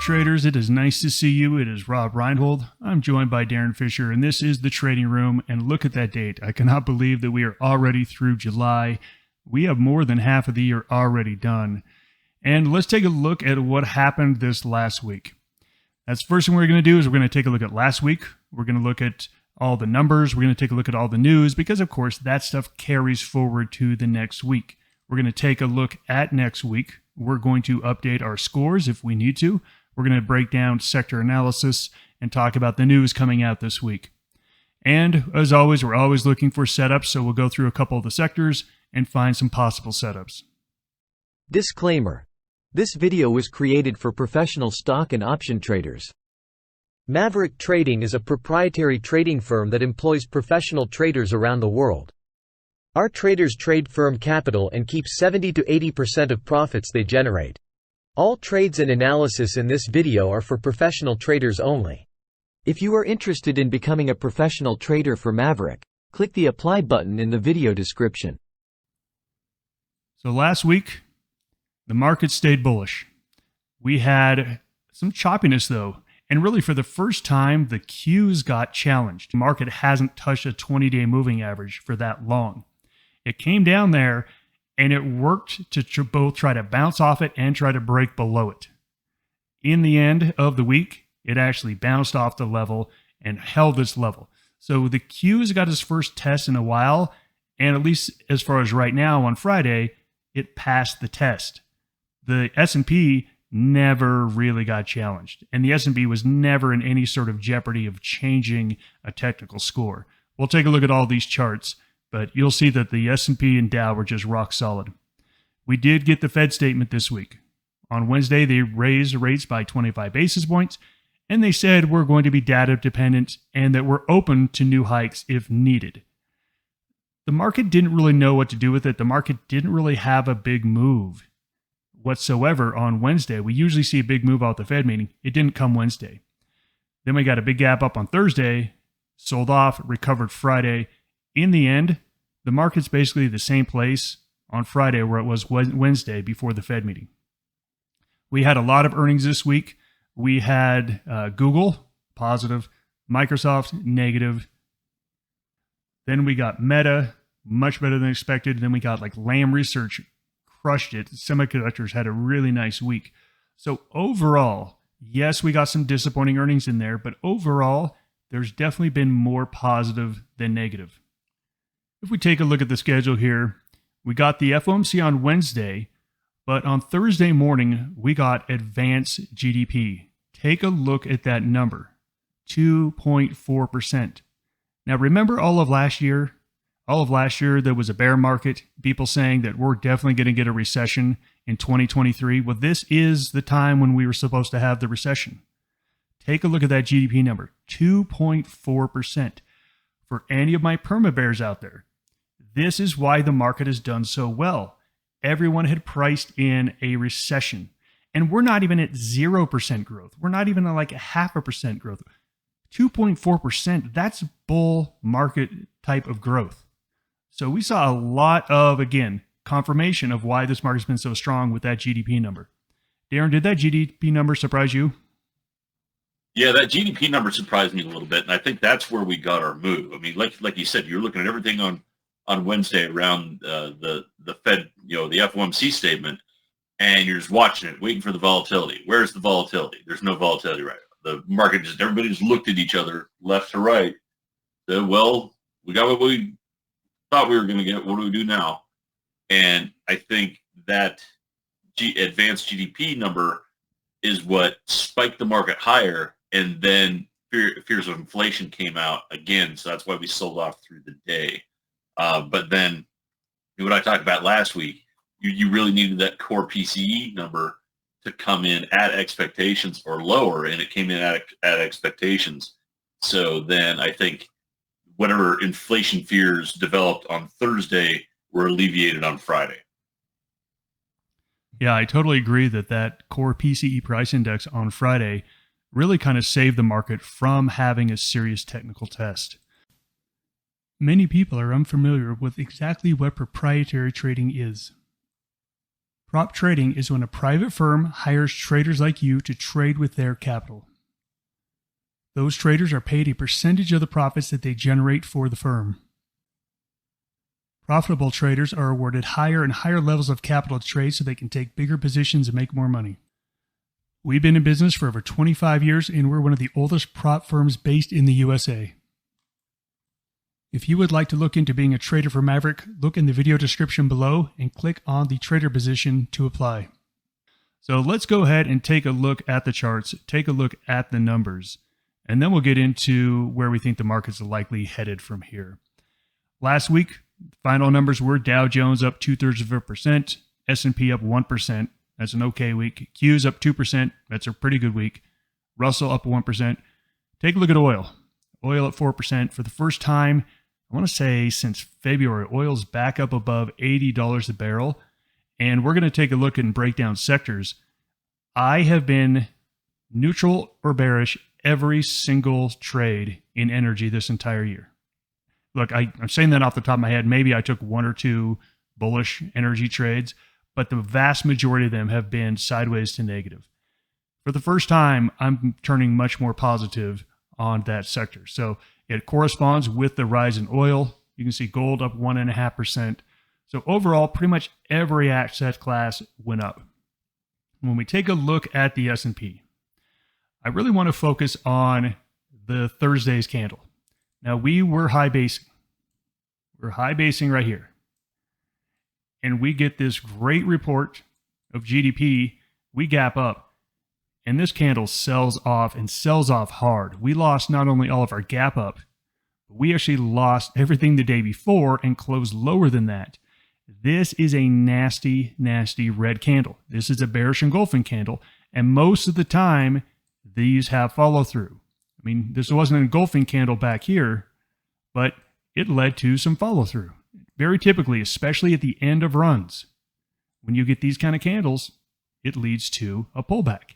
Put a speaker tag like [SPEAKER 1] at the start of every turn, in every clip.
[SPEAKER 1] traders? It is nice to see you. It is Rob Reinhold. I'm joined by Darren Fisher, and this is the Trading Room. And look at that date. I cannot believe that we are already through July. We have more than half of the year already done. And let's take a look at what happened this last week. That's the first thing we're going to do is we're going to take a look at last week. We're going to look at all the numbers. We're going to take a look at all the news because, of course, that stuff carries forward to the next week. We're going to take a look at next week. We're going to update our scores if we need to. We're going to break down sector analysis and talk about the news coming out this week. And as always, we're always looking for setups, so we'll go through a couple of the sectors and find some possible setups.
[SPEAKER 2] Disclaimer. This video was created for professional stock and option traders. Maverick Trading is a proprietary trading firm that employs professional traders around the world. Our traders trade firm capital and keep 70 to 80% of profits they generate. All trades and analysis in this video are for professional traders only. If you are interested in becoming a professional trader for Maverick, click the apply button in the video description.
[SPEAKER 1] So last week, the market stayed bullish. We had some choppiness though, and really for the first time, the Qs got challenged. The market hasn't touched a 20-day moving average for that long. It came down there, and it worked to both try to bounce off it and try to break below it. In the end of the week, it actually bounced off the level and held this level. So the Qs got its first test in a while, and at least as far as right now on Friday, it passed the test. The S&P never really got challenged, and the S&P was never in any sort of jeopardy of changing a technical score. We'll take a look at all these charts, but you'll see that the S&P and Dow were just rock solid. We did get the Fed statement this week. On Wednesday, they raised rates by 25 basis points, and they said we're going to be data dependent and that we're open to new hikes if needed. The market didn't really know what to do with it. The market didn't really have a big move whatsoever on Wednesday. We usually see a big move out the Fed meeting. It didn't come Wednesday. Then we got a big gap up on Thursday, sold off, recovered Friday. In the end, the market's basically the same place on Friday where it was Wednesday before the Fed meeting. We had a lot of earnings this week. We had Google, positive, Microsoft, negative. Then we got Meta, much better than expected. Then we got like Lam Research, crushed it. Semiconductors had a really nice week. So overall, yes, we got some disappointing earnings in there, but overall, there's definitely been more positive than negative. If we take a look at the schedule here, we got the FOMC on Wednesday, but on Thursday morning, we got advanced GDP. Take a look at that number, 2.4%. Now, remember all of last year? All of last year, there was a bear market, people saying that we're definitely going to get a recession in 2023. Well, this is the time when we were supposed to have the recession. Take a look at that GDP number, 2.4%. For any of my perma bears out there, this is why the market has done so well. Everyone had priced in a recession, and we're not even at 0% growth. We're not even at like a 0.5% growth. 2.4%, that's bull market type of growth. So we saw a lot of, again, confirmation of why this market's been so strong with that GDP number. Darren, did that GDP number surprise you?
[SPEAKER 3] Yeah, that GDP number surprised me a little bit, and I think that's where we got our move. I mean, like you said, you're looking at everything on Wednesday around the Fed, the FOMC statement, and you're just watching it, waiting for the volatility. Where's the volatility? There's no volatility right now. The market everybody just looked at each other left to right. Said, well, we got what we thought we were going to get. What do we do now? And I think that advanced GDP number is what spiked the market higher, and then fears of inflation came out again. So that's why we sold off through the day. But then what I talked about last week, you really needed that core PCE number to come in at expectations or lower, and it came in at expectations. So then I think whatever inflation fears developed on Thursday were alleviated on Friday.
[SPEAKER 1] Yeah, I totally agree that core PCE price index on Friday really kind of saved the market from having a serious technical test. Many people are unfamiliar with exactly what proprietary trading is. Prop trading is when a private firm hires traders like you to trade with their capital. Those traders are paid a percentage of the profits that they generate for the firm. Profitable traders are awarded higher and higher levels of capital to trade so they can take bigger positions and make more money. We've been in business for over 25 years and we're one of the oldest prop firms based in the USA. If you would like to look into being a trader for Maverick, look in the video description below and click on the trader position to apply. So let's go ahead and take a look at the charts, take a look at the numbers, and then we'll get into where we think the market's likely headed from here. Last week, final numbers were Dow Jones up 0.2%, S&P up 1%. That's an okay week. Q's up 2%. That's a pretty good week. Russell up 1%. Take a look at oil. Oil at 4%. For the first time, I want to say since February, oil's back up above $80 a barrel. And we're going to take a look and break down sectors. I have been neutral or bearish every single trade in energy this entire year. Look, I'm saying that off the top of my head. Maybe I took one or two bullish energy trades, but the vast majority of them have been sideways to negative. For the first time, I'm turning much more positive on that sector. So it corresponds with the rise in oil. You can see gold up 1.5%. So overall, pretty much every asset class went up. When we take a look at the S&P, I really want to focus on the Thursday's candle. Now, we were high basing. We're high basing right here. And we get this great report of GDP. We gap up. And this candle sells off and sells off hard. We lost not only all of our gap up, but we actually lost everything the day before and closed lower than that. This is a nasty, nasty red candle. This is a bearish engulfing candle. And most of the time, these have follow through. I mean, this wasn't an engulfing candle back here, but it led to some follow through. Very typically, especially at the end of runs, when you get these kind of candles, it leads to a pullback.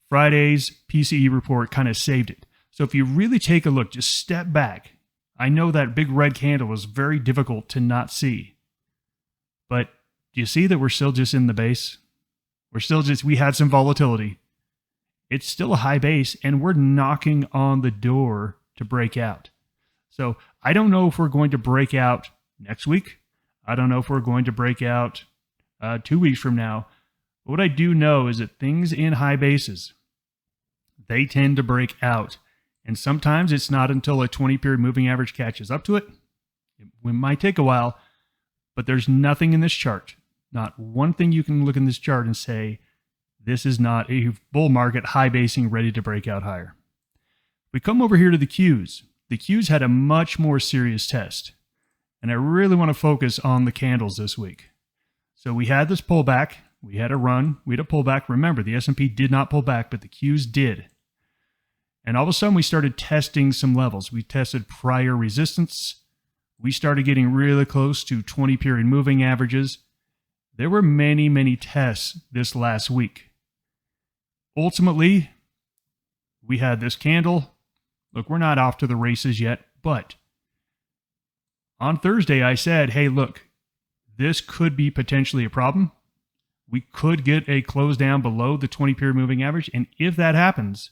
[SPEAKER 1] Friday's PCE report kind of saved it. So if you really take a look, just step back. I know that big red candle was very difficult to not see. But do you see that we're still just in the base? We had some volatility. It's still a high base, and we're knocking on the door to break out. So I don't know if we're going to break out next week. I don't know if we're going to break out 2 weeks from now. But what I do know is that things in high bases, they tend to break out. And sometimes it's not until a 20-period moving average catches up to it. It might take a while, but there's nothing in this chart, not one thing you can look in this chart and say, this is not a bull market high basing ready to break out higher. We come over here to the Qs. The Qs had a much more serious test. And I really want to focus on the candles this week. So we had this pullback. We had a run. We had a pullback. Remember, the S&P did not pull back, but the Qs did. And all of a sudden, we started testing some levels. We tested prior resistance. We started getting really close to 20-period moving averages. There were many, many tests this last week. Ultimately, we had this candle. Look, we're not off to the races yet, but on Thursday, I said, hey, look, this could be potentially a problem. We could get a close down below the 20-period moving average, and if that happens,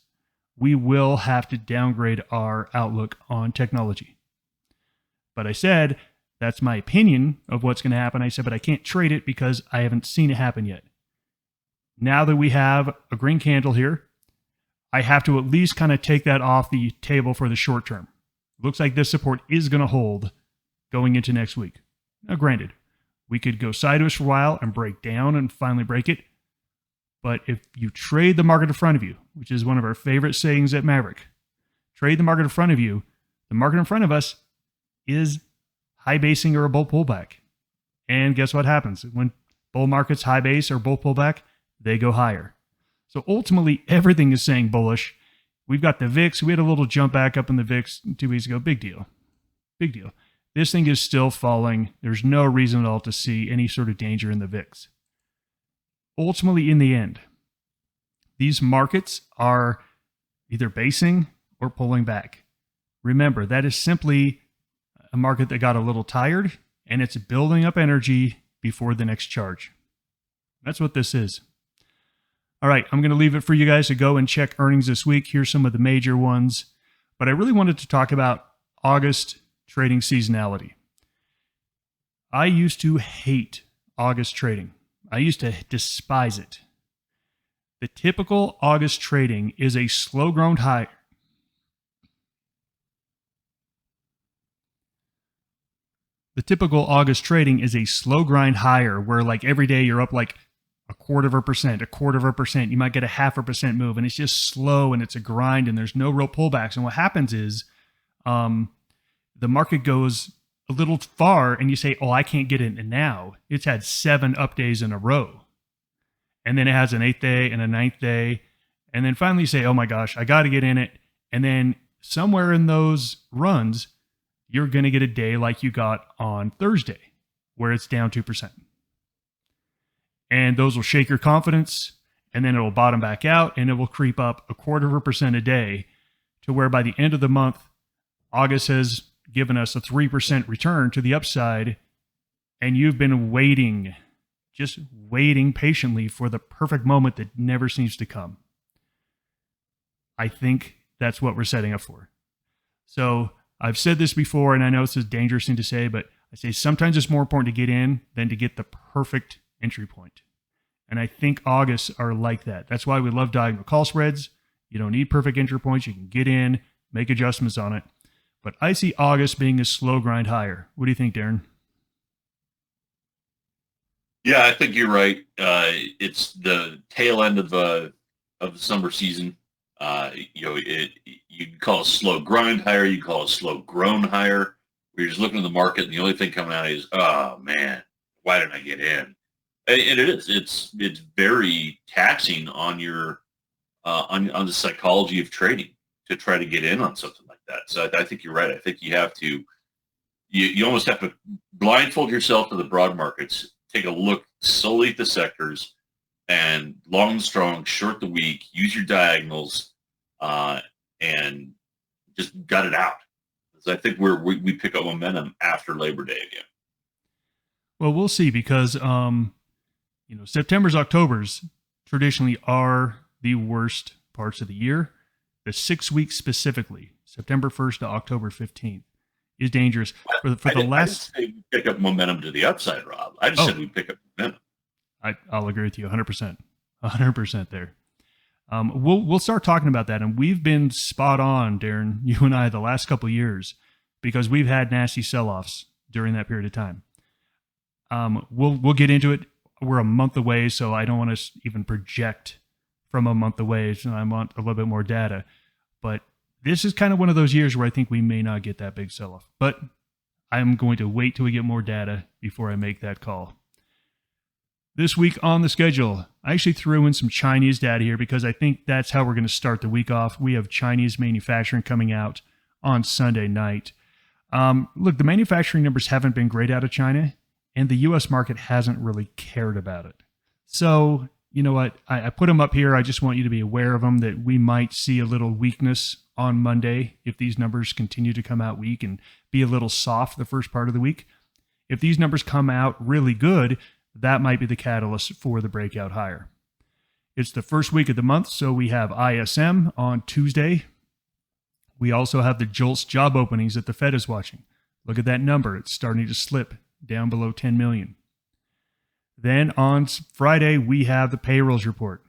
[SPEAKER 1] we will have to downgrade our outlook on technology. But I said, that's my opinion of what's going to happen. I said, but I can't trade it because I haven't seen it happen yet. Now that we have a green candle here, I have to at least kind of take that off the table for the short term. Looks like this support is going to hold going into next week. Now, granted, we could go sideways for a while and break down and finally break it. But if you trade the market in front of you, which is one of our favorite sayings at Maverick, trade the market in front of you, the market in front of us is high basing or a bull pullback. And guess what happens? When bull markets high base or bull pullback, they go higher. So ultimately, everything is saying bullish. We've got the VIX. We had a little jump back up in the VIX 2 weeks ago. Big deal. Big deal. This thing is still falling. There's no reason at all to see any sort of danger in the VIX. Ultimately, in the end, these markets are either basing or pulling back. Remember, that is simply a market that got a little tired, and it's building up energy before the next charge. That's what this is. All right, I'm going to leave it for you guys to go and check earnings this week. Here's some of the major ones. But I really wanted to talk about August trading seasonality. I used to hate August trading. I used to despise it. The typical August trading is a slow grind high. The typical August trading is a slow grind higher where like every day you're up like 0.25%. You might get a 0.5% move, and it's just slow and it's a grind and there's no real pullbacks. And what happens is the market goes a little far and you say, oh, I can't get in now. It's had 7 up days in a row. And then it has an 8th day and a 9th day. And then finally you say, oh my gosh, I got to get in it. And then somewhere in those runs, you're going to get a day like you got on Thursday, where it's down 2%. And those will shake your confidence, and then it will bottom back out, and it will creep up 0.25% a day to where by the end of the month, August has given us a 3% return to the upside, and you've been waiting, just waiting patiently for the perfect moment that never seems to come. I think that's what we're setting up for. So I've said this before, and I know it's a dangerous thing to say, but I say sometimes it's more important to get in than to get the perfect entry point. And I think Augusts are like that. That's why we love diagonal call spreads. You don't need perfect entry points. You can get in, make adjustments on it. But I see August being a slow grind higher. What do you think, Darren?
[SPEAKER 3] Yeah, I think you're right. It's the tail end of the summer season. You can call it slow grind higher. You can call it slow grown higher. You're just looking at the market, and the only thing coming out is, oh man, why didn't I get in? And it is. It's very taxing on your on the psychology of trading to try to get in on something like that. So I think you're right. I think you have to. You almost have to blindfold yourself to the broad markets. Take a look solely at the sectors, and long and strong, short the weak. Use your diagonals, and just gut it out. So I think we pick up momentum after Labor Day again.
[SPEAKER 1] Well, we'll see, because September's, October's traditionally are the worst parts of the year. The 6 weeks specifically, September 1st to October 15th, is dangerous. For the last,
[SPEAKER 3] I didn't say we pick up momentum to the upside, Rob. I just said we pick up momentum.
[SPEAKER 1] I'll agree with you 100% there. We'll start talking about that, and we've been spot on, Darren, you and I, the last couple of years, because we've had nasty sell-offs during that period of time. We'll get into it. We're a month away, so I don't want to even project from a month away. So I want a little bit more data, but this is kind of one of those years where I think we may not get that big sell-off. But I'm going to wait till we get more data before I make that call. This week on the schedule, I actually threw in some Chinese data here because I think that's how we're going to start the week off. We have Chinese manufacturing coming out on Sunday night. Look, the manufacturing numbers haven't been great out of China, and the U.S. market hasn't really cared about it. So, you know what? I put them up here. I just want you to be aware of them, that we might see a little weakness on Monday if these numbers continue to come out weak and be a little soft the first part of the week. If these numbers come out really good, that might be the catalyst for the breakout higher. It's the first week of the month, so we have ISM on Tuesday. We also have the JOLTS job openings that the Fed is watching. Look at that number. It's starting to slip down below 10 million. Then on Friday, we have the payrolls report.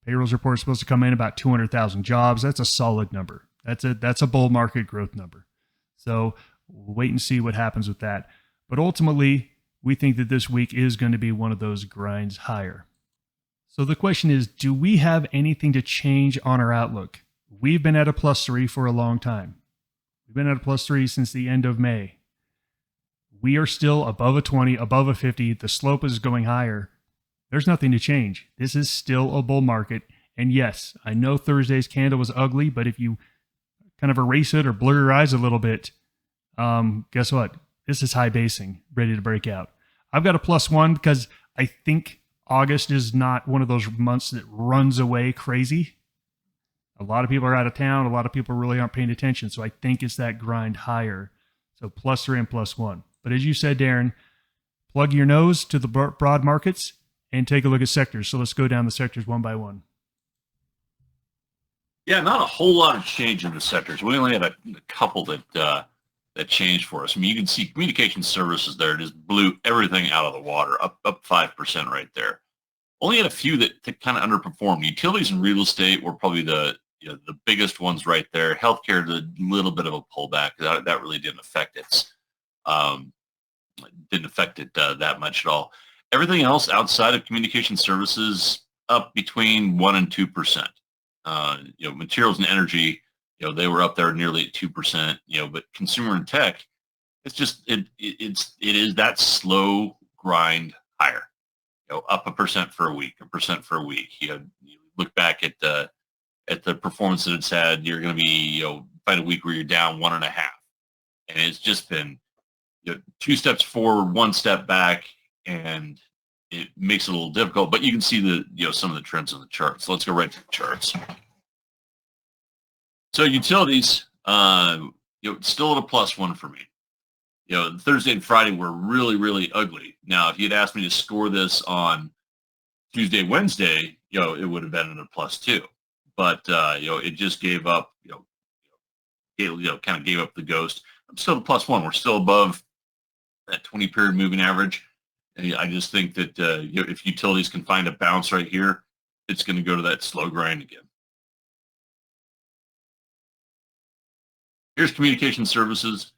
[SPEAKER 1] Payrolls report is supposed to come in about 200,000 jobs. That's a solid number. That's a bull market growth number. So we'll wait and see what happens with that. But ultimately, we think that this week is going to be one of those grinds higher. So the question is, do we have anything to change on our outlook? We've been at a +3 for a long time. We've been at a +3 since the end of May. We are still above a 20, above a 50. The slope is going higher. There's nothing to change. This is still a bull market. And yes, I know Thursday's candle was ugly, but if you kind of erase it or blur your eyes a little bit, guess what? This is high basing, ready to break out. I've got a +1 because I think August is not one of those months that runs away crazy. A lot of people are out of town. A lot of people really aren't paying attention. So I think it's that grind higher. So +3 and +1. But as you said, Darren, plug your nose to the broad markets and take a look at sectors. So let's go down the sectors one by one.
[SPEAKER 3] Yeah, not a whole lot of change in the sectors. We only had a couple that changed for us. I mean, you can see communication services there just blew everything out of the water, up 5% right there. Only had a few that kind of underperformed. Utilities and real estate were probably the biggest ones right there. Healthcare did a little bit of a pullback. That really didn't affect it. That much at all. Everything else outside of communication services up between 1% and 2%. Materials and energy, they were up there nearly at 2%. But consumer and tech, it's just it is that slow grind higher. Up 1% for a week, 1% for a week. You look back at the performance that it's had. You're going to be find a week where you're down 1.5, and it's just been 2 steps forward, 1 step back, and it makes it a little difficult. But you can see some of the trends on the charts. So let's go right to the charts. So utilities, still at a +1 for me. Thursday and Friday were really, really ugly. Now, if you'd asked me to score this on Tuesday, Wednesday, it would have been at a +2. But it just gave up. Kind of gave up the ghost. I'm still at +1. We're still above that 20-period moving average. And I just think that if utilities can find a bounce right here, it's going to go to that slow grind again. Here's communication services.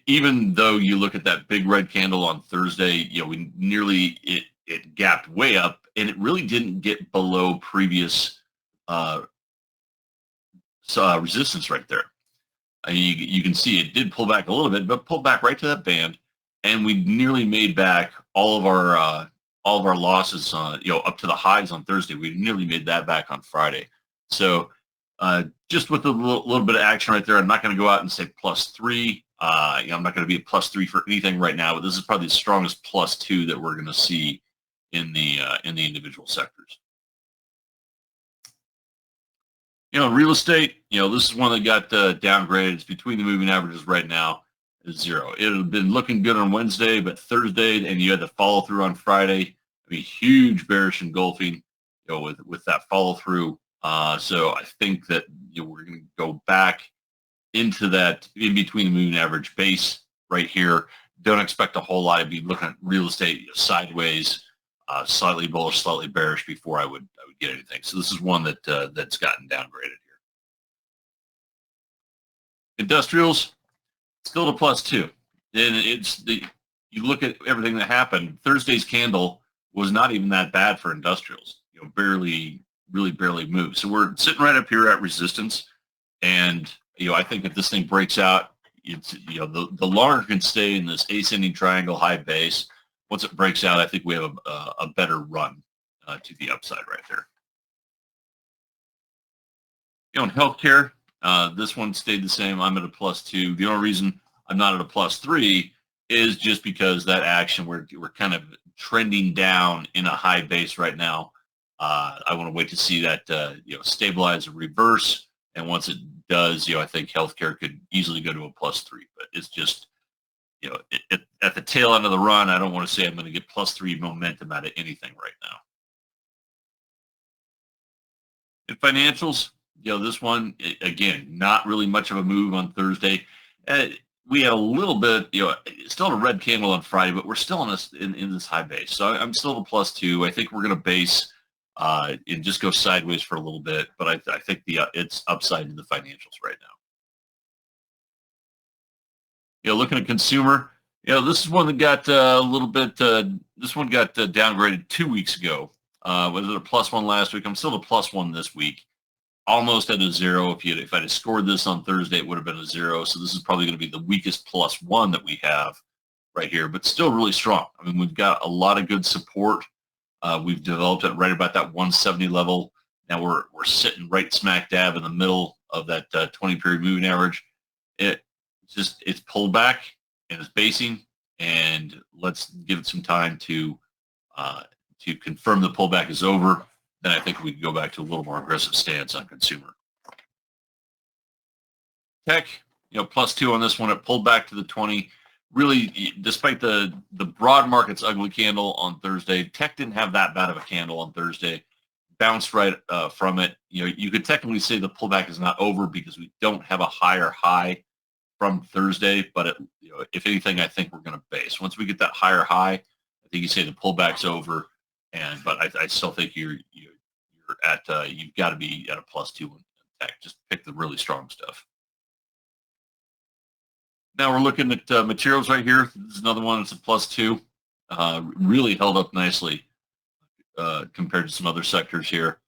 [SPEAKER 3] Even though you look at that big red candle on Thursday, we nearly it gapped way up, and it really didn't get below previous resistance right there. You can see it did pull back a little bit, but pulled back right to that band, and we nearly made back all of our losses. Up to the highs on Thursday, we nearly made that back on Friday. So just with a little bit of action right there, I'm not going to go out and say +3. I'm not going to be a +3 for anything right now, but this is probably the strongest +2 that we're going to see in the individual sectors. Real estate, this is one that got downgraded. It's between the moving averages right now is 0. It had been looking good on Wednesday, but Thursday, and you had the follow through on Friday. I mean, huge bearish engulfing, with that follow through. So I think that we're going to go back into that in between the moving average base right here. Don't expect a whole lot. I'd be looking at real estate sideways, slightly bullish, slightly bearish before I would get anything. So this is one that's gotten downgraded here. Industrials, still a +2. And you look at everything that happened. Thursday's candle was not even that bad for industrials. Really barely moved. So we're sitting right up here at resistance, and I think if this thing breaks out, it's the longer it can stay in this ascending triangle high base. Once it breaks out, I think we have a better run to the upside right there. In healthcare, this one stayed the same. I'm at a +2. The only reason I'm not at a +3 is just because that action we're kind of trending down in a high base right now. I want to wait to see that stabilize or reverse, and once it does, I think healthcare could easily go to a +3. But it's just at the tail end of the run, I don't want to say I'm going to get +3 momentum out of anything right now. In financials, this one again, not really much of a move on Thursday. We had a little bit, still a red candle on Friday, but we're still in this high base. So I'm still a +2. I think we're going to base and just go sideways for a little bit, but I think it's upside in the financials right now. Looking at consumer, this is one that got a little bit. This one got downgraded 2 weeks ago. Was it a +1 last week? I'm still a +1 this week. Almost at a 0. If I'd have scored this on Thursday, it would have been a 0. So this is probably going to be the weakest +1 that we have right here, but still really strong. I mean, we've got a lot of good support. We've developed it right about that 170 level. Now we're sitting right smack dab in the middle of that 20-period moving average. It's pulled back and it's basing, and let's give it some time to confirm the pullback is over. Then I think we can go back to a little more aggressive stance on consumer. Tech, +2 on this one. It pulled back to the 20. really, despite the broad market's ugly candle on Thursday, tech didn't have that bad of a candle on Thursday. Bounced right from it. You could technically say the pullback is not over because we don't have a higher high from Thursday. But if anything, I think we're going to base. Once we get that higher high, I think you say the pullback's over. But I still think you're at you've got to be at a +2 in tech. Just pick the really strong stuff. Now we're looking at materials right here. This is another one that's a +2. Really held up nicely compared to some other sectors here.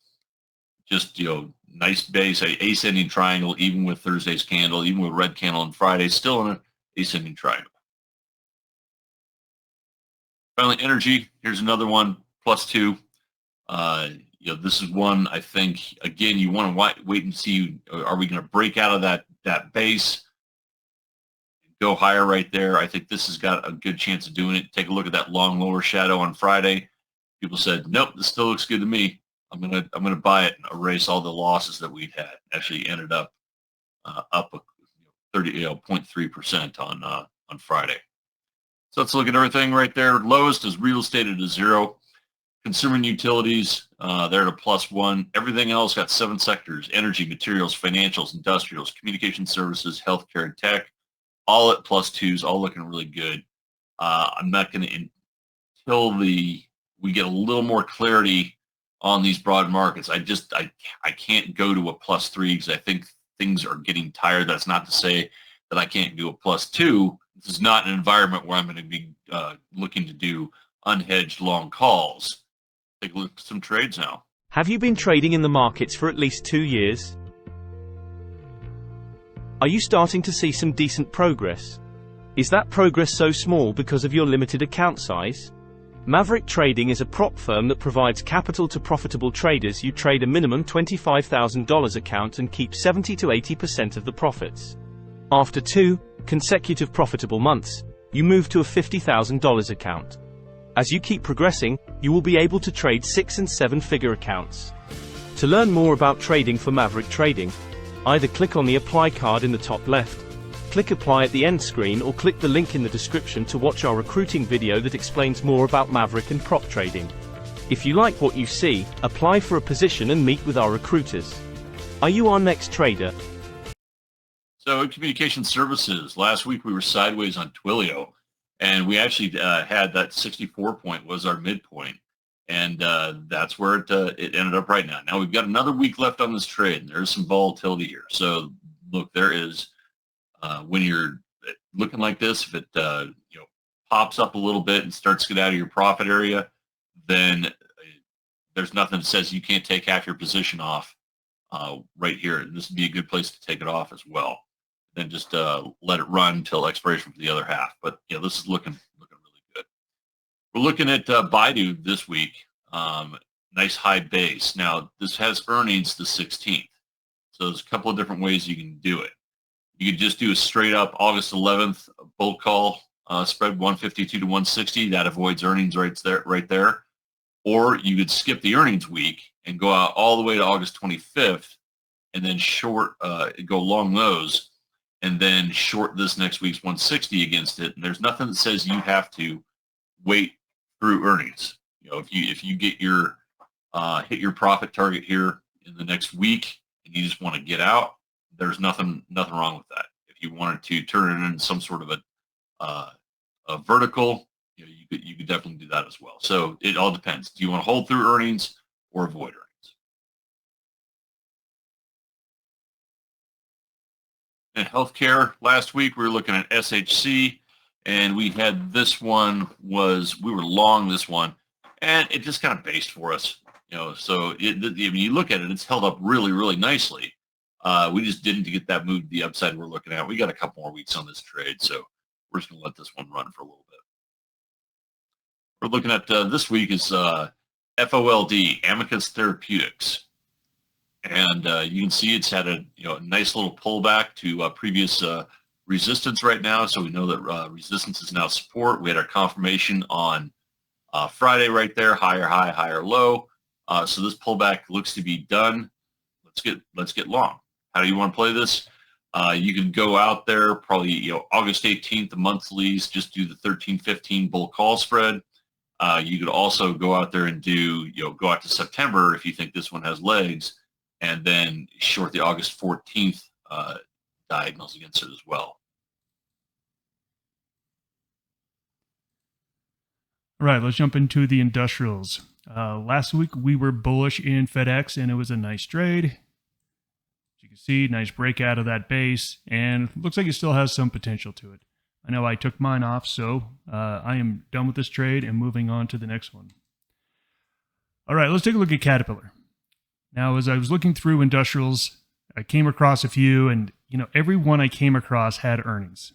[SPEAKER 3] Just, nice base, a ascending triangle, even with Thursday's candle, even with red candle on Friday, still in an ascending triangle. Finally, energy. Here's another one, +2. This is one I think, again, you want to wait and see, are we going to break out of that base? Go higher right there. I think this has got a good chance of doing it. Take a look at that long lower shadow on Friday. People said, nope, this still looks good to me. I'm gonna buy it and erase all the losses that we'd had. Actually ended up up 0.3% on Friday. So let's look at everything right there. Lowest is real estate at a 0. Consumer and utilities, they're at a +1. Everything else got 7 sectors: energy, materials, financials, industrials, communication services, healthcare, and tech. All at +2s, all looking really good. I'm not going to, until we get a little more clarity on these broad markets, I can't go to a +3 because I think things are getting tired. That's not to say that I can't do a +2. This is not an environment where I'm going to be looking to do unhedged long calls. Take a look at some trades now.
[SPEAKER 4] Have you been trading in the markets for at least 2 years? Are you starting to see some decent progress? Is that progress so small because of your limited account size? Maverick Trading is a prop firm that provides capital to profitable traders. You trade a minimum $25,000 account and keep 70 to 80% of the profits. After 2 consecutive profitable months, you move to a $50,000 account. As you keep progressing, you will be able to trade 6- and 7-figure accounts. To learn more about trading for Maverick Trading, either click on the Apply card in the top left, click Apply at the end screen, or click the link in the description to watch our recruiting video that explains more about Maverick and prop trading. If you like what you see, apply for a position and meet with our recruiters. Are you our next trader?
[SPEAKER 3] So in communication services, last week we were sideways on Twilio, and we actually had that 64 point was our midpoint. And that's where it ended up right now. Now we've got another week left on this trade, and there's some volatility here. So look, there is when you're looking like this, if it pops up a little bit and starts to get out of your profit area, then there's nothing that says you can't take half your position off right here. And this would be a good place to take it off as well. Then just let it run until expiration for the other half. But this is looking really good. We're looking at Baidu this week. Nice high base. Now, this has earnings the 16th. So there's a couple of different ways you can do it. You could just do a straight up August 11th bull call spread 152 to 160. That avoids earnings right there. Or you could skip the earnings week and go out all the way to August 25th and then go long those and then short this next week's 160 against it. And there's nothing that says you have to wait through earnings. If you get your hit your profit target here in the next week and you just want to get out, there's nothing wrong with that. If you wanted to turn it into some sort of a vertical, you could definitely do that as well. So it all depends. Do you want to hold through earnings or avoid earnings? In healthcare, last week we were looking at SHC, and we had this one we were long this one, and it just kind of based for us. So when you look at it, it's held up really, really nicely. We just didn't get that move to the upside we're looking at. We got a couple more weeks on this trade, so we're just going to let this one run for a little bit. We're looking at this week is FOLD, Amicus Therapeutics. And you can see it's had a nice little pullback to previous resistance right now. So we know that resistance is now support. We had our confirmation on Friday right there, higher high, higher low. So this pullback looks to be done. Let's get long. How do you want to play this? You could go out there probably, August 18th, the monthlies, just do the 13-15 bull call spread. You could also go out there and do, go out to September if you think this one has legs, and then short the August 14th diagonals against it as well.
[SPEAKER 1] All right, let's jump into the industrials. Last week we were bullish in FedEx, and it was a nice trade. As you can see, nice breakout of that base, and looks like it still has some potential to it. I know I took mine off, so I am done with this trade and moving on to the next one. All right, let's take a look at Caterpillar. Now, as I was looking through industrials, I came across a few, and every one I came across had earnings.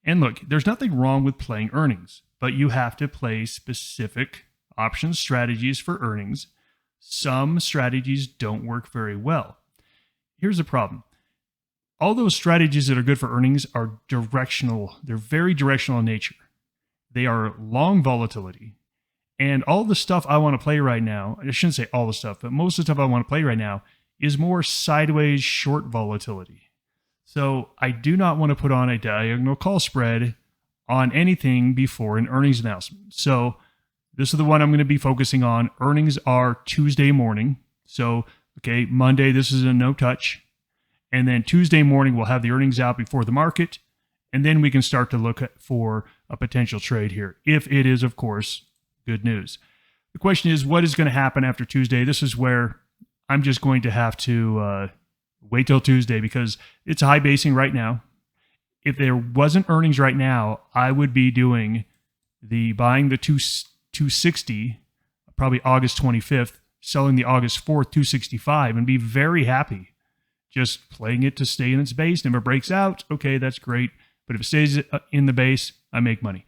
[SPEAKER 1] And look, there's nothing wrong with playing earnings, but you have to play specific option strategies for earnings. Some strategies don't work very well. Here's the problem. All those strategies that are good for earnings are directional. They're very directional in nature. They are long volatility. And all the stuff I want to play right now, I shouldn't say all the stuff, but most of the stuff I want to play right now is more sideways short volatility. So I do not want to put on a diagonal call spread on anything before an earnings announcement. So this is the one I'm going to be focusing on. Earnings are Tuesday morning. So, okay, Monday, this is a no touch. And then Tuesday morning, we'll have the earnings out before the market. And then we can start to look for a potential trade here, if it is, of course, good news. The question is, what is going to happen after Tuesday? This is where I'm just going to have to wait till Tuesday because it's high basing right now. If there wasn't earnings right now, I would be doing buying the 260, probably August 25th, selling the August 4th 265, and be very happy. Just playing it to stay in its base. And if it breaks out, okay, that's great. But if it stays in the base, I make money.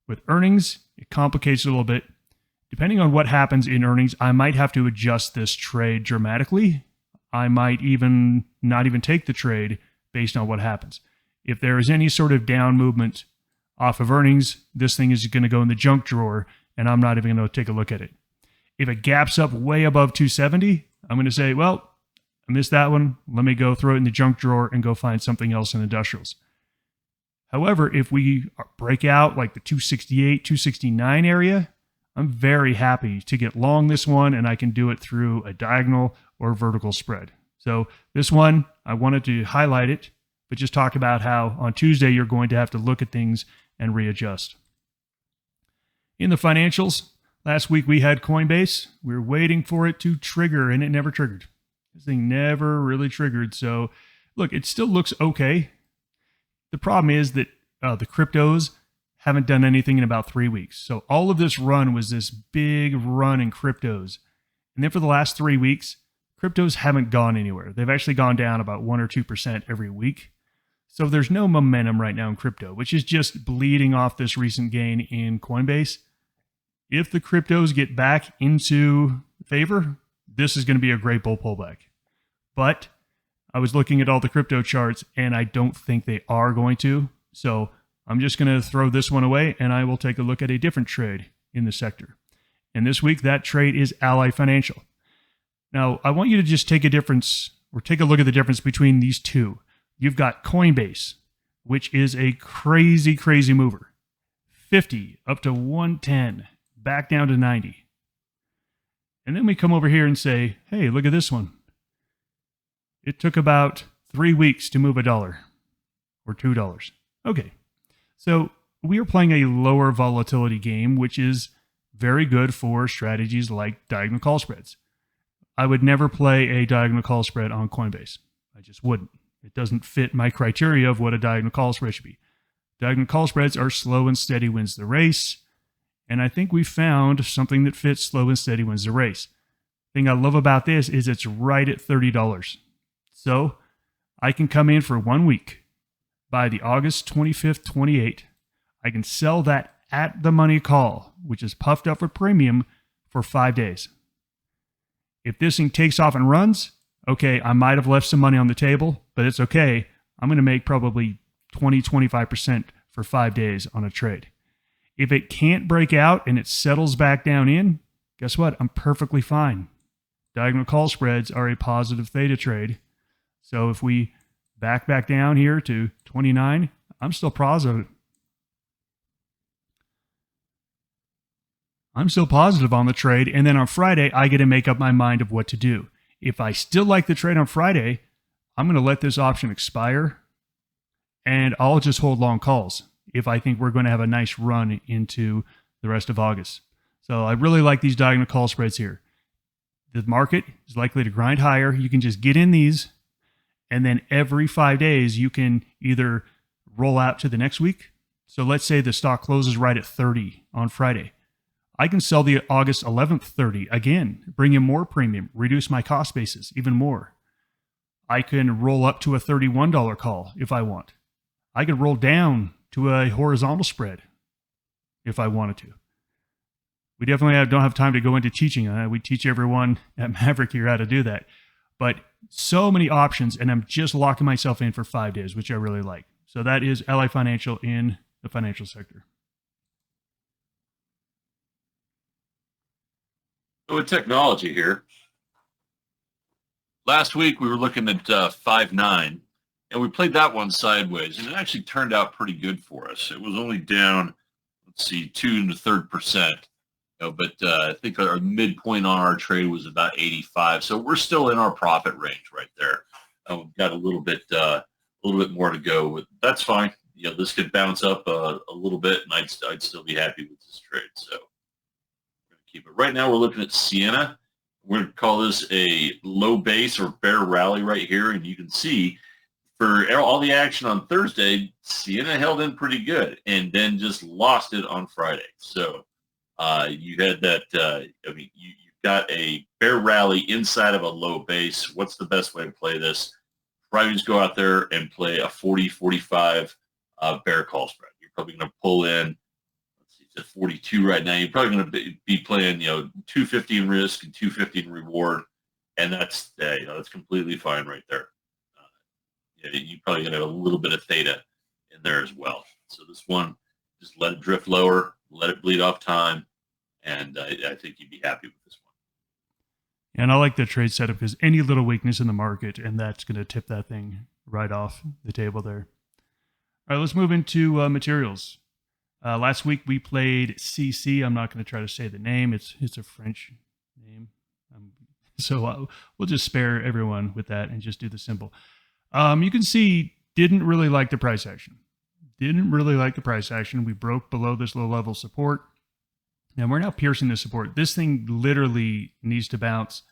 [SPEAKER 1] With earnings, it complicates it a little bit. Depending on what happens in earnings, I might have to adjust this trade dramatically. I might even not even take the trade based on what happens. If there is any sort of down movement off of earnings, this thing is going to go in the junk drawer, and I'm not even going to take a look at it. If it gaps up way above 270, I'm going to say, well, I missed that one. Let me go throw it in the junk drawer and go find something else in industrials. However, if we break out like the 268, 269 area, I'm very happy to get long this one, and I can do it through a diagonal or vertical spread. So this one, I wanted to highlight it, but just talk about how on Tuesday you're going to have to look at things and readjust. In the financials, last week we had Coinbase. We were waiting for it to trigger, and it never triggered. This thing never really triggered. So look, it still looks okay. The problem is that the cryptos haven't done anything in about 3 weeks. So all of this run was this big run in cryptos. And then for the last 3 weeks, cryptos haven't gone anywhere. They've actually gone down about 1 or 2% every week. So there's no momentum right now in crypto, which is just bleeding off this recent gain in Coinbase. If the cryptos get back into favor, this is going to be a great bull pullback. But I was looking at all the crypto charts, and I don't think they are going to. So I'm just going to throw this one away, and I will take a look at a different trade in the sector. And this week, that trade is Ally Financial. Now, I want you to just take a look at the difference between these two. You've got Coinbase, which is a crazy, crazy mover. 50 up to 110, back down to 90. And then we come over here and say, hey, look at this one. It took about 3 weeks to move $1 or $2. Okay, so we are playing a lower volatility game, which is very good for strategies like diagonal call spreads. I would never play a diagonal call spread on Coinbase. I just wouldn't. It doesn't fit my criteria of what a diagonal call spread should be. Diagonal call spreads are slow and steady wins the race. And I think we found something that fits slow and steady wins the race. The thing I love about this is it's right at $30. So I can come in for 1 week. By the August 25th, 28, I can sell that at the money call, which is puffed up for premium, for 5 days. If this thing takes off and runs, okay, I might have left some money on the table, but it's okay. I'm going to make probably 20, 25% for 5 days on a trade. If it can't break out and it settles back down in, guess what? I'm perfectly fine. Diagonal call spreads are a positive theta trade. So if we back down here to 29. I'm still positive. I'm still positive on the trade. And then on Friday, I get to make up my mind of what to do. If I still like the trade on Friday, I'm going to let this option expire and I'll just hold long calls if I think we're going to have a nice run into the rest of August. So I really like these diagonal call spreads here. The market is likely to grind higher. You can just get in these, and then every 5 days, you can either roll out to the next week. So let's say the stock closes right at 30 on Friday. I can sell the August 11th 30 again, bring in more premium, reduce my cost basis even more. I can roll up to a $31 call if I want. I could roll down to a horizontal spread if I wanted to. We definitely don't have time to go into teaching. We teach everyone at Maverick here how to do that. But so many options, and I'm just locking myself in for 5 days, which I really like. So that is Ally Financial in the financial sector.
[SPEAKER 3] So with technology here, last week we were looking at 5.9, and we played that one sideways, and it actually turned out pretty good for us. It was only down, let's see, 2 1/3%. But I think our midpoint on our trade was about 85. So we're still in our profit range right there. We've got a little bit more to go. That's fine. This could bounce up a little bit, and I'd still be happy with this trade. So we're going to keep it. Right now, we're looking at Sienna. We're going to call this a low base or bear rally right here, and you can see for all the action on Thursday, Sienna held in pretty good, and then just lost it on Friday. So. You had that, you've got a bear rally inside of a low base. What's the best way to play this? Probably just go out there and play a 40-45 bear call spread. You're probably going to pull in, let's see, it's at 42 right now. You're probably going to be playing, 250 in risk and 250 in reward. And that's completely fine right there. You're probably going to have a little bit of theta in there as well. So this one, just let it drift lower. Let it bleed off time, and I think you'd be happy with this one.
[SPEAKER 1] And I like the trade setup because any little weakness in the market, and that's going to tip that thing right off the table there. All right, let's move into materials. Last week we played CC. I'm not going to try to say the name. It's a French name. So we'll just spare everyone with that and just do the simple. You can see, didn't really like the price action. Didn't really like the price action. We broke below this low level support. And we're now piercing the support. This thing literally needs to bounce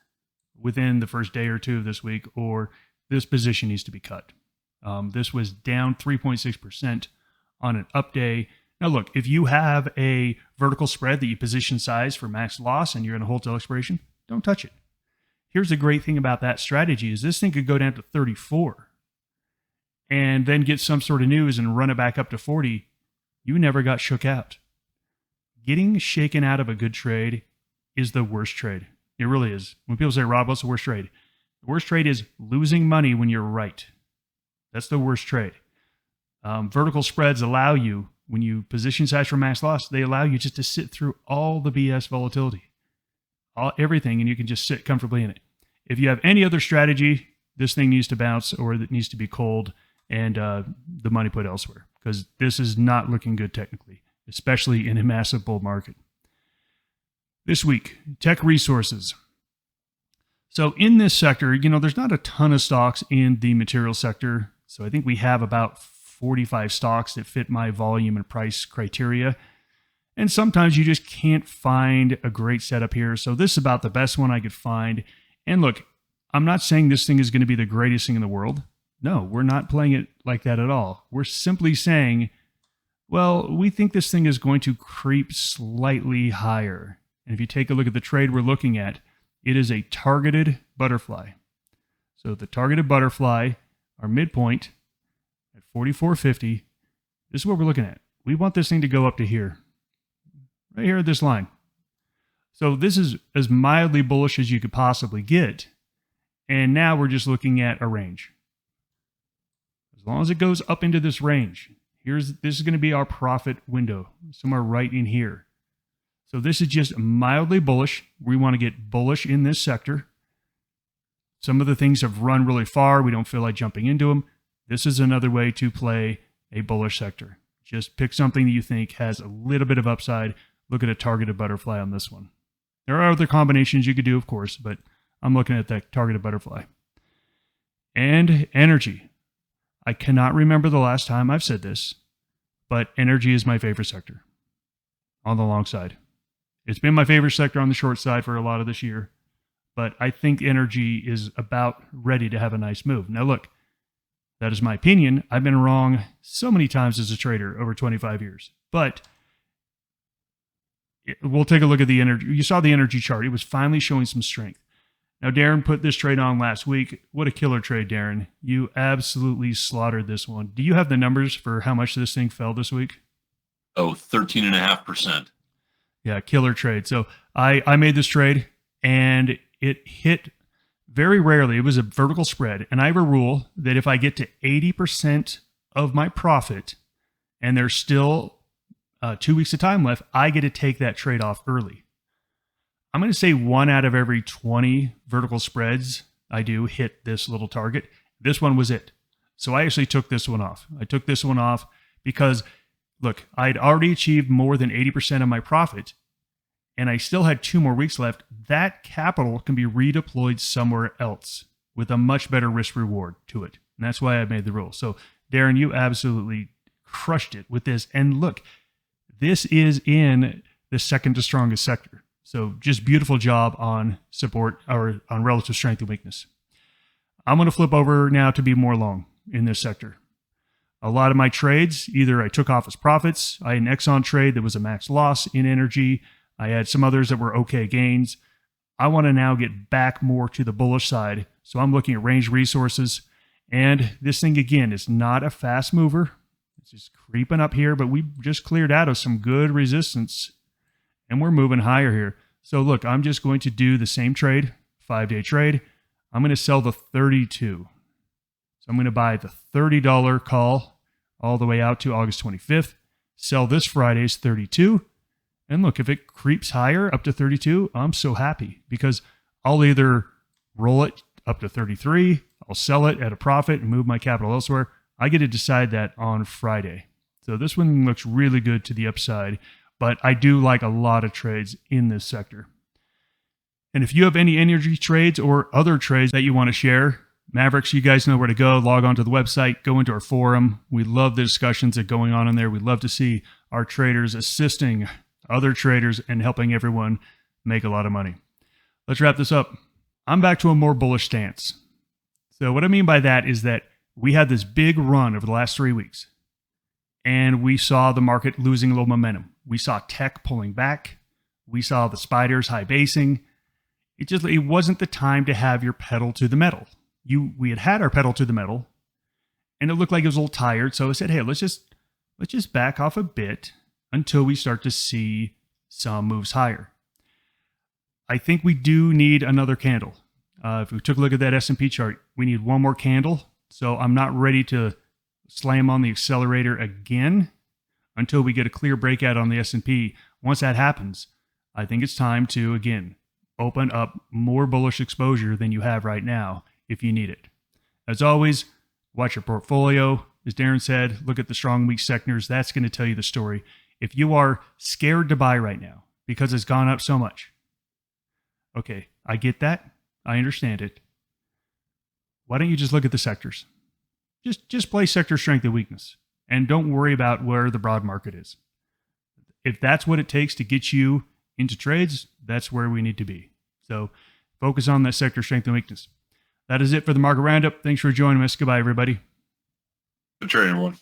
[SPEAKER 1] within the first day or two of this week, or this position needs to be cut. This was down 3.6% on an up day. Now look, if you have a vertical spread that you position size for max loss and you're in a hold till expiration, don't touch it. Here's the great thing about that strategy is this thing could go down to 34. And then get some sort of news and run it back up to 40, you never got shook out. Getting shaken out of a good trade is the worst trade. It really is. When people say, Rob, what's the worst trade? The worst trade is losing money when you're right. That's the worst trade. Vertical spreads allow you, when you position size for max loss, they allow you just to sit through all the BS volatility, everything, and you can just sit comfortably in it. If you have any other strategy, this thing needs to bounce or it needs to be cold and the money put elsewhere, because this is not looking good technically, especially in a massive bull market. This week, tech resources. So in this sector, there's not a ton of stocks in the material sector. So I think we have about 45 stocks that fit my volume and price criteria. And sometimes you just can't find a great setup here. So this is about the best one I could find. And look, I'm not saying this thing is going to be the greatest thing in the world. No, we're not playing it like that at all. We're simply saying, well, we think this thing is going to creep slightly higher. And if you take a look at the trade we're looking at, it is a targeted butterfly. So the targeted butterfly, our midpoint at 44.50, this is what we're looking at. We want this thing to go up to here, right here at this line. So this is as mildly bullish as you could possibly get. And now we're just looking at a range. As long as it goes up into this range, this is going to be our profit window, somewhere right in here. So this is just mildly bullish. We want to get bullish in this sector. Some of the things have run really far. We don't feel like jumping into them. This is another way to play a bullish sector. Just pick something that you think has a little bit of upside. Look at a targeted butterfly on this one. There are other combinations you could do, of course, but I'm looking at that targeted butterfly. And energy. I cannot remember the last time I've said this, but energy is my favorite sector on the long side. It's been my favorite sector on the short side for a lot of this year, but I think energy is about ready to have a nice move. Now look, that is my opinion. I've been wrong so many times as a trader over 25 years, but we'll take a look at the energy. You saw the energy chart. It was finally showing some strength. Now, Darren put this trade on last week. What a killer trade, Darren. You absolutely slaughtered this one. Do you have the numbers for how much this thing fell this week?
[SPEAKER 3] Oh, 13.5%.
[SPEAKER 1] Yeah, killer trade. So I made this trade, and it hit very rarely. It was a vertical spread. And I have a rule that if I get to 80% of my profit and there's still 2 weeks of time left, I get to take that trade off early. I'm going to say 1 out of every 20 vertical spreads I do hit this little target. This one was it. So I actually took this one off. I took this one off because, look, I'd already achieved more than 80% of my profit, and I still had 2 more weeks left. That capital can be redeployed somewhere else with a much better risk reward to it. And that's why I made the rule. So, Darren, you absolutely crushed it with this. And look, this is in the second to strongest sector. So just beautiful job on support or on relative strength and weakness. I'm going to flip over now to be more long in this sector. A lot of my trades, either I took off as profits. I had an Exxon trade that was a max loss in energy. I had some others that were okay gains. I want to now get back more to the bullish side. So I'm looking at range resources. And this thing, again, is not a fast mover. It's just creeping up here, but we just cleared out of some good resistance. And we're moving higher here. So look, I'm just going to do the same trade, 5-day trade. I'm going to sell the 32. So I'm going to buy the $30 call all the way out to August 25th. Sell this Friday's 32. And look, if it creeps higher up to 32, I'm so happy because I'll either roll it up to 33, I'll sell it at a profit and move my capital elsewhere. I get to decide that on Friday. So this one looks really good to the upside. But I do like a lot of trades in this sector. And if you have any energy trades or other trades that you want to share, Mavericks, you guys know where to go. Log on to the website, go into our forum. We love the discussions that are going on in there. We love to see our traders assisting other traders and helping everyone make a lot of money. Let's wrap this up. I'm back to a more bullish stance. So what I mean by that is that we had this big run over the last 3 weeks. And we saw the market losing a little momentum. We saw tech pulling back. We saw the spiders high basing. It wasn't the time to have your pedal to the metal. We had our pedal to the metal, and it looked like it was a little tired. So I said, hey, let's just back off a bit until we start to see some moves higher. I think we do need another candle. If we took a look at that S&P chart, we need one more candle. So I'm not ready to slam on the accelerator again until we get a clear breakout on the S&P. Once that happens, I think it's time to, again, open up more bullish exposure than you have right now if you need it. As always, watch your portfolio. As Darren said, look at the strong, weak sectors. That's going to tell you the story. If you are scared to buy right now because it's gone up so much, okay, I get that. I understand it. Why don't you just look at the sectors? Just play sector strength and weakness, and don't worry about where the broad market is. If that's what it takes to get you into trades, that's where we need to be. So focus on that sector strength and weakness. That is it for the market roundup. Thanks for joining us. Goodbye, everybody.
[SPEAKER 3] Good trading, everyone.